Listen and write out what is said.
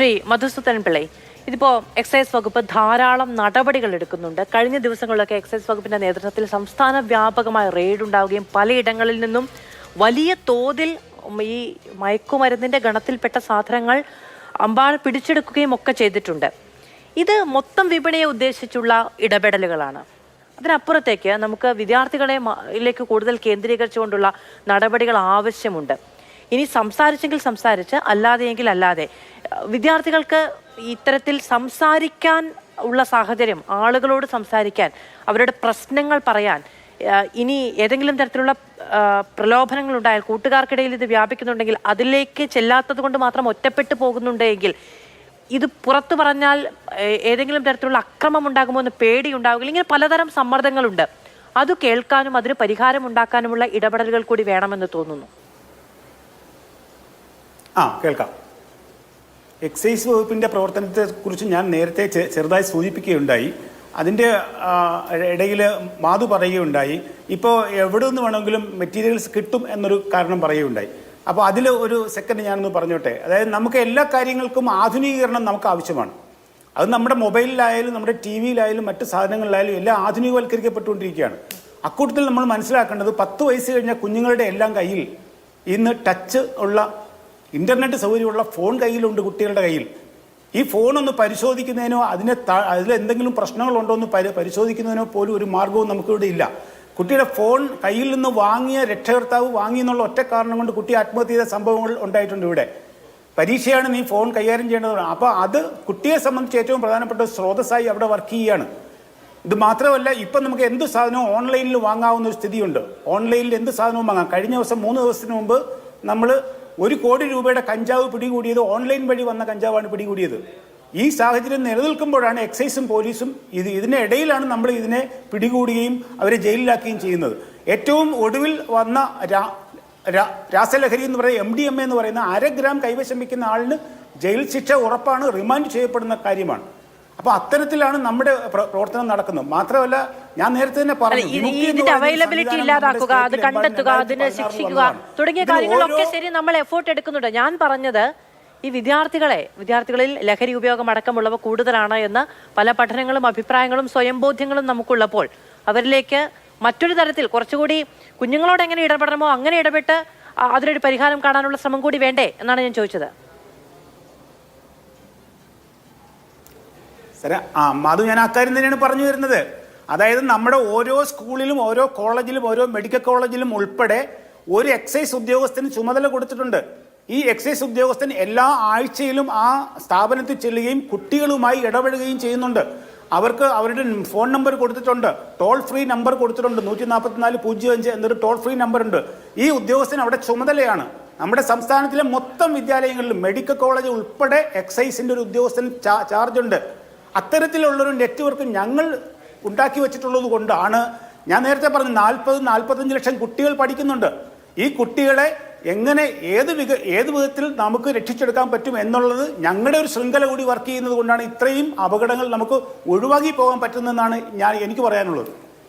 ശ്രീ മധുസൂദൻ പിള്ളൈ, ഇതിപ്പോൾ എക്സൈസ് വകുപ്പ് ധാരാളം നടപടികൾ എടുക്കുന്നുണ്ട്. കഴിഞ്ഞ ദിവസങ്ങളിലൊക്കെ എക്സൈസ് വകുപ്പിന്റെ നേതൃത്വത്തിൽ സംസ്ഥാന വ്യാപകമായ റെയ്ഡ് ഉണ്ടാവുകയും പലയിടങ്ങളിൽ നിന്നും വലിയ തോതിൽ ഈ മയക്കുമരുന്നിന്റെ ഗണത്തിൽപ്പെട്ട സാധനങ്ങൾ അമ്പാൾ പിടിച്ചെടുക്കുകയും ഒക്കെ ചെയ്തിട്ടുണ്ട്. ഇത് മൊത്തം വിപണിയെ ഉദ്ദേശിച്ചുള്ള ഇടപെടലുകളാണ്. അതിനപ്പുറത്തേക്ക് നമുക്ക് വിദ്യാർത്ഥികളെയിലേക്ക് കൂടുതൽ കേന്ദ്രീകരിച്ചുകൊണ്ടുള്ള നടപടികൾ ആവശ്യമുണ്ട്. ഇനി സംസാരിച്ചെങ്കിൽ സംസാരിച്ച്, അല്ലാതെയെങ്കിൽ അല്ലാതെ. വിദ്യാർത്ഥികൾക്ക് ഇത്തരത്തിൽ സംസാരിക്കാൻ ഉള്ള സാഹചര്യം, ആളുകളോട് സംസാരിക്കാൻ, അവരുടെ പ്രശ്നങ്ങൾ പറയാൻ, ഇനി ഏതെങ്കിലും തരത്തിലുള്ള പ്രലോഭനങ്ങൾ ഉണ്ടായാൽ, കൂട്ടുകാർക്കിടയിൽ ഇത് വ്യാപിക്കുന്നുണ്ടെങ്കിൽ, അതിലേക്ക് ചെല്ലാത്തത് കൊണ്ട് മാത്രം ഒറ്റപ്പെട്ടു പോകുന്നുണ്ടെങ്കിൽ, ഇത് പുറത്തു പറഞ്ഞാൽ ഏതെങ്കിലും തരത്തിലുള്ള അക്രമം ഉണ്ടാകുമോ എന്ന് പേടിയുണ്ടാകുമെങ്കിൽ, ഇങ്ങനെ പലതരം സമ്മർദ്ദങ്ങളുണ്ട്. അത് കേൾക്കാനും അതിന് പരിഹാരം ഉണ്ടാക്കാനുമുള്ള ഇടപെടലുകൾ കൂടി വേണമെന്ന് തോന്നുന്നു. കേൾക്കാം. എക്സൈസ് വകുപ്പിൻ്റെ പ്രവർത്തനത്തെക്കുറിച്ച് ഞാൻ നേരത്തെ ചെറുതായി സൂചിപ്പിക്കുകയുണ്ടായി. അതിൻ്റെ ഇടയിൽ മാധു പറയുകയുണ്ടായി, ഇപ്പോൾ എവിടെ നിന്ന് വേണമെങ്കിലും മെറ്റീരിയൽസ് കിട്ടും എന്നൊരു കാരണം പറയുകയുണ്ടായി. അപ്പോൾ അതിൽ ഒരു സെക്കൻഡ് ഞാനൊന്ന് പറഞ്ഞോട്ടെ. അതായത് നമുക്ക് എല്ലാ കാര്യങ്ങൾക്കും ആധുനികീകരണം നമുക്ക് ആവശ്യമാണ്. അത് നമ്മുടെ മൊബൈലിലായാലും നമ്മുടെ ടി വിയിലായാലും മറ്റ് സാധനങ്ങളിലായാലും എല്ലാം ആധുനികവൽക്കരിക്കപ്പെട്ടുകൊണ്ടിരിക്കുകയാണ്. അക്കൂട്ടത്തിൽ നമ്മൾ മനസ്സിലാക്കേണ്ടത് 10 വയസ്സ് കഴിഞ്ഞ കുഞ്ഞുങ്ങളുടെ എല്ലാം കയ്യിൽ ഇന്ന് ടച്ച് ഉള്ള ഇൻ്റർനെറ്റ് സൗകര്യമുള്ള ഫോൺ കയ്യിലുണ്ട് കുട്ടികളുടെ കയ്യിൽ. ഈ ഫോണൊന്ന് പരിശോധിക്കുന്നതിനോ അതിലെന്തെങ്കിലും പ്രശ്നങ്ങളുണ്ടോ എന്ന് പരിശോധിക്കുന്നതിനോ പോലും ഒരു മാർഗവും നമുക്കിവിടെ ഇല്ല. കുട്ടിയുടെ ഫോൺ കയ്യിൽ നിന്ന് വാങ്ങിയ രക്ഷകർത്താവ് വാങ്ങിയെന്നുള്ള ഒറ്റ കാരണം കൊണ്ട് കുട്ടി ആത്മഹത്യ ചെയ്ത സംഭവങ്ങൾ ഉണ്ടായിട്ടുണ്ട്. ഇവിടെ പരീക്ഷയാണ്, നീ ഫോൺ കൈകാര്യം ചെയ്യേണ്ടതാണ്. അപ്പോൾ അത് കുട്ടിയെ സംബന്ധിച്ച് ഏറ്റവും പ്രധാനപ്പെട്ട സ്രോതസ്സായി അവിടെ വർക്ക് ചെയ്യുകയാണ്. ഇത് മാത്രമല്ല, ഇപ്പം നമുക്ക് എന്ത് സാധനവും ഓൺലൈനിൽ വാങ്ങാവുന്ന ഒരു സ്ഥിതിയുണ്ട്. ഓൺലൈനിൽ എന്ത് സാധനവും വാങ്ങാം. കഴിഞ്ഞ ദിവസം 3 ദിവസത്തിന് മുമ്പ് നമ്മൾ 1 കോടി രൂപയുടെ കഞ്ചാവ് പിടികൂടിയത് ഓൺലൈൻ വഴി വന്ന കഞ്ചാവാണ് പിടികൂടിയത്. ഈ സാഹചര്യം നിലനിൽക്കുമ്പോഴാണ് എക്സൈസും പോലീസും ഇതിനിടയിലാണ് നമ്മൾ ഇതിനെ പിടികൂടുകയും അവരെ ജയിലിലാക്കുകയും ചെയ്യുന്നത്. ഏറ്റവും ഒടുവിൽ വന്ന രാസലഹരി എന്ന് പറയുന്ന MDMA എന്ന് പറയുന്ന 1/2 ഗ്രാം കൈവശം വയ്ക്കുന്ന ആളിന് ജയിൽ ശിക്ഷ ഉറപ്പാണ്, റിമാൻഡ് ചെയ്യപ്പെടുന്ന കാര്യമാണ്. അപ്പോൾ അത്തരത്തിലാണ് നമ്മുടെ പ്രവർത്തനം നടക്കുന്നത്. മാത്രമല്ല, ഞാൻ നേരത്തെ തന്നെ പറഞ്ഞു, ഇതിന്റെ അവൈലബിലിറ്റി ഇല്ലാതാക്കുക, അത് കണ്ടെത്തുക, അതിനെ ശിക്ഷിക്കുക തുടങ്ങിയ കാര്യങ്ങളൊക്കെ ശരി, നമ്മൾ എഫേർട്ട് എടുക്കുന്നുണ്ട്. ഞാൻ പറഞ്ഞത് ഈ വിദ്യാർത്ഥികളിൽ ലഹരി ഉപയോഗം അടക്കമുള്ളവ കൂടുതലാണ് എന്ന് പല പഠനങ്ങളും അഭിപ്രായങ്ങളും സ്വയംബോധ്യങ്ങളും നമുക്കുള്ളപ്പോൾ അവരിലേക്ക് മറ്റൊരു തരത്തിൽ കുറച്ചുകൂടി കുഞ്ഞുങ്ങളോട് എങ്ങനെ ഇടപെടണമോ അങ്ങനെ ഇടപെട്ട് അതിനൊരു പരിഹാരം കാണാനുള്ള ശ്രമം കൂടി വേണ്ടേ എന്നാണ് ഞാൻ ചോദിച്ചത്. അത് ഞാൻ അക്കാര്യം തന്നെയാണ് പറഞ്ഞു വരുന്നത്. അതായത് നമ്മുടെ ഓരോ സ്കൂളിലും ഓരോ കോളേജിലും ഓരോ മെഡിക്കൽ കോളേജിലും ഉൾപ്പെടെ ഒരു എക്സൈസ് ഉദ്യോഗസ്ഥന് ചുമതല കൊടുത്തിട്ടുണ്ട്. ഈ എക്സൈസ് ഉദ്യോഗസ്ഥൻ എല്ലാ ആഴ്ചയിലും ആ സ്ഥാപനത്തിൽ ചെല്ലുകയും കുട്ടികളുമായി ഇടപെടുകയും ചെയ്യുന്നുണ്ട്. അവർക്ക് അവരുടെ ഫോൺ നമ്പർ കൊടുത്തിട്ടുണ്ട്, ടോൾ ഫ്രീ നമ്പർ കൊടുത്തിട്ടുണ്ട്, 14405 എന്നൊരു ടോൾ ഫ്രീ നമ്പർ ഉണ്ട്. ഈ ഉദ്യോഗസ്ഥൻ അവിടെ ചുമതലയാണ്. നമ്മുടെ സംസ്ഥാനത്തിലെ മൊത്തം വിദ്യാലയങ്ങളിലും മെഡിക്കൽ കോളേജ് ഉൾപ്പെടെ എക്സൈസിൻ്റെ ഒരു ഉദ്യോഗസ്ഥൻ ചാർജുണ്ട്. അത്തരത്തിലുള്ളൊരു നെറ്റ്വർക്ക് ഞങ്ങൾ ഉണ്ടാക്കി വെച്ചിട്ടുള്ളത് കൊണ്ടാണ് ഞാൻ നേരത്തെ പറഞ്ഞു 40-45 ലക്ഷം കുട്ടികൾ പഠിക്കുന്നുണ്ട്. ഈ കുട്ടികളെ എങ്ങനെ ഏത് വിധത്തിൽ നമുക്ക് രക്ഷിച്ചെടുക്കാൻ പറ്റും എന്നുള്ളത് ഞങ്ങളുടെ ഒരു ശൃംഖല കൂടി വർക്ക് ചെയ്യുന്നത് കൊണ്ടാണ് ഇത്രയും അപകടങ്ങൾ നമുക്ക് ഒഴിവാക്കി പോകാൻ പറ്റുന്നതെന്നാണ് എനിക്ക് പറയാനുള്ളത്.